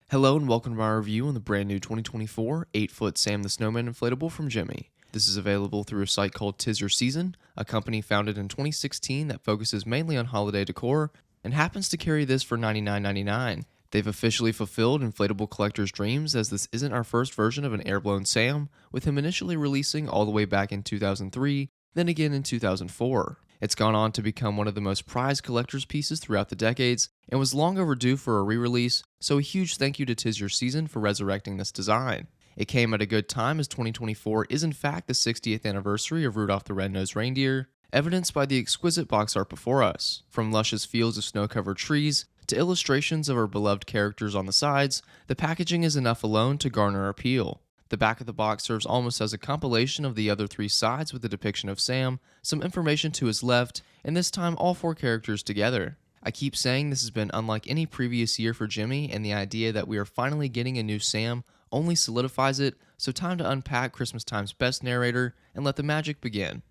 Hello and welcome to my review on the brand new 2024 8-foot Sam the Snowman inflatable from Gemmy. This is available through a site called 'Tis Your Season, a company founded in 2016 that focuses mainly on holiday decor and happens to carry this for $99.99. They've officially fulfilled inflatable collectors' dreams, as this isn't our first version of an Airblown Sam, with him initially releasing all the way back in 2003, then again in 2004. It's gone on to become one of the most prized collector's pieces throughout the decades, and was long overdue for a re-release, so a huge thank you to 'Tis Your Season for resurrecting this design. It came at a good time, as 2024 is in fact the 60th anniversary of Rudolph the Red-Nosed Reindeer, evidenced by the exquisite box art before us. From luscious fields of snow-covered trees to illustrations of our beloved characters on the sides, the packaging is enough alone to garner appeal. The back of the box serves almost as a compilation of the other three sides, with a depiction of Sam, some information to his left, and this time all four characters together. I keep saying this has been unlike any previous year for Gemmy, and the idea that we are finally getting a new Sam only solidifies it, so time to unpack Christmas time's best narrator and let the magic begin.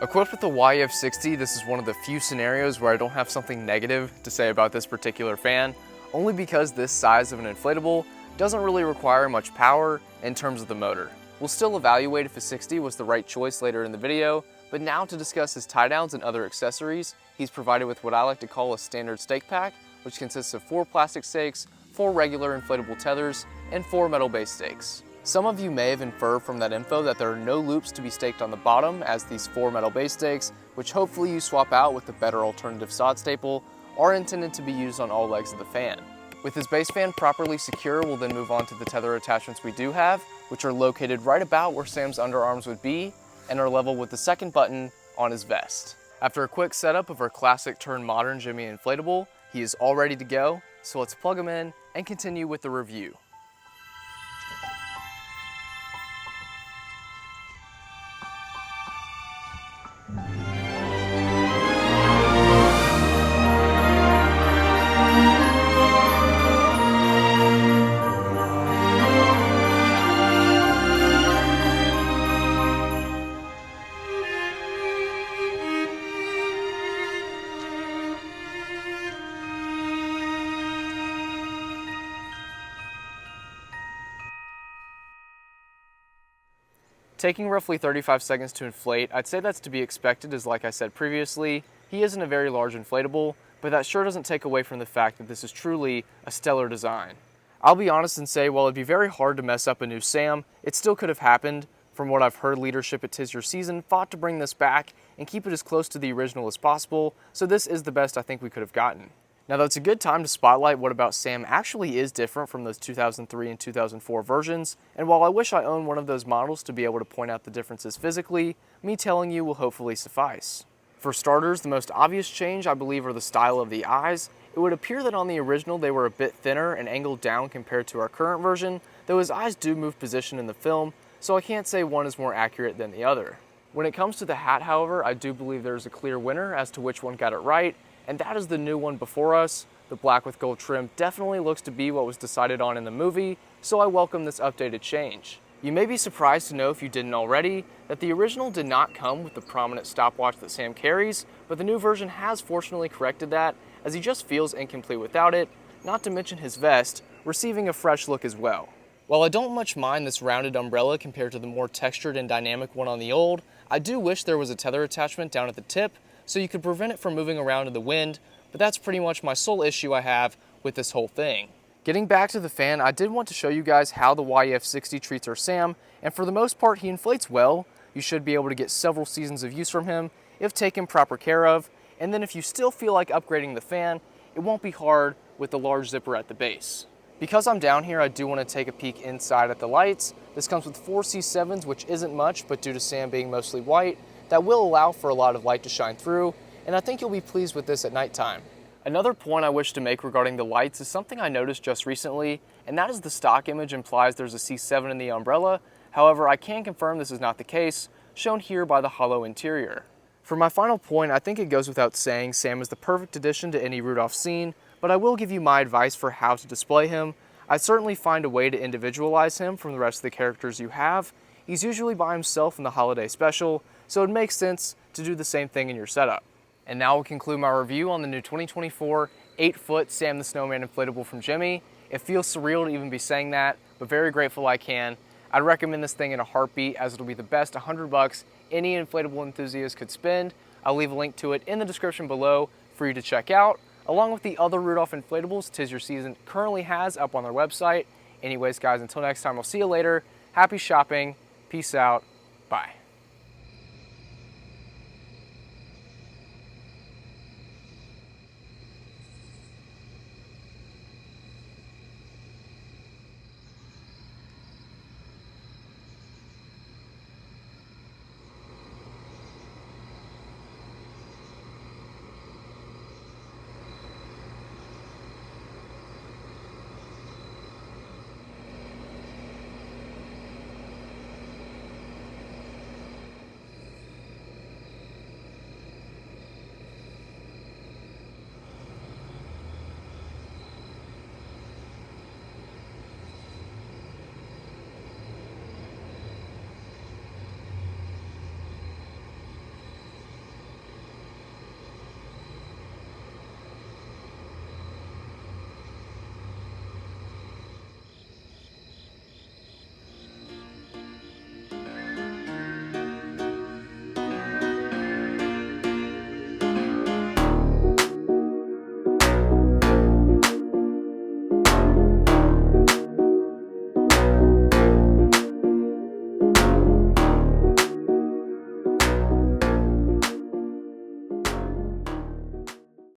Equipped with the YF60, this is one of the few scenarios where I don't have something negative to say about this particular fan, only because this size of an inflatable doesn't really require much power in terms of the motor. We'll still evaluate if a 60 was the right choice later in the video, but now to discuss his tie downs and other accessories, he's provided with what I like to call a standard stake pack, which consists of 4 plastic stakes, 4 regular inflatable tethers, and 4 metal-based stakes. Some of you may have inferred from that info that there are no loops to be staked on the bottom, as these 4 metal base stakes, which hopefully you swap out with the better alternative sod staple, are intended to be used on all legs of the fan. With his base fan properly secure, we'll then move on to the tether attachments we do have, which are located right about where Sam's underarms would be, and are level with the second button on his vest. After a quick setup of our classic turned modern Gemmy inflatable, he is all ready to go, so let's plug him in and continue with the review. Taking roughly 35 seconds to inflate, I'd say that's to be expected, as like I said previously, he isn't a very large inflatable, but that sure doesn't take away from the fact that this is truly a stellar design. I'll be honest and say, while it'd be very hard to mess up a new Sam, it still could have happened. From what I've heard, leadership at 'Tis Your Season fought to bring this back and keep it as close to the original as possible, so this is the best I think we could have gotten. Now that's a good time to spotlight what about Sam actually is different from those 2003 and 2004 versions, and while I wish I owned one of those models to be able to point out the differences physically, me telling you will hopefully suffice. For starters, the most obvious change I believe are the style of the eyes. It would appear that on the original they were a bit thinner and angled down compared to our current version, though his eyes do move position in the film, so I can't say one is more accurate than the other. When it comes to the hat, however, I do believe there's a clear winner as to which one got it right, and that is the new one before us. The black with gold trim definitely looks to be what was decided on in the movie, so I welcome this updated change. You may be surprised to know, if you didn't already, that the original did not come with the prominent stopwatch that Sam carries, but the new version has fortunately corrected that, as he just feels incomplete without it, not to mention his vest, receiving a fresh look as well. While I don't much mind this rounded umbrella compared to the more textured and dynamic one on the old, I do wish there was a tether attachment down at the tip, so you could prevent it from moving around in the wind, but that's pretty much my sole issue I have with this whole thing. Getting back to the fan, I did want to show you guys how the YF60 treats our Sam, and for the most part he inflates well. You should be able to get several seasons of use from him if taken proper care of, and then if you still feel like upgrading the fan, it won't be hard with the large zipper at the base. Because I'm down here, I do want to take a peek inside at the lights. This comes with 4 C7s, which isn't much, but due to Sam being mostly white, that will allow for a lot of light to shine through, and I think you'll be pleased with this at nighttime. Another point I wish to make regarding the lights is something I noticed just recently, and that is the stock image implies there's a C7 in the umbrella. However, I can confirm this is not the case, shown here by the hollow interior. For my final point, I think it goes without saying Sam is the perfect addition to any Rudolph scene, but I will give you my advice for how to display him. I'd certainly find a way to individualize him from the rest of the characters you have. He's usually by himself in the holiday special, so it makes sense to do the same thing in your setup. And now we'll conclude my review on the new 2024 8-foot Sam the Snowman inflatable from Gemmy. It feels surreal to even be saying that, but very grateful I can. I'd recommend this thing in a heartbeat, as it'll be the best $100 any inflatable enthusiast could spend. I'll leave a link to it in the description below for you to check out, along with the other Rudolph inflatables Tis Your Season currently has up on their website. Anyways guys, until next time, I'll see you later. Happy shopping, peace out, bye.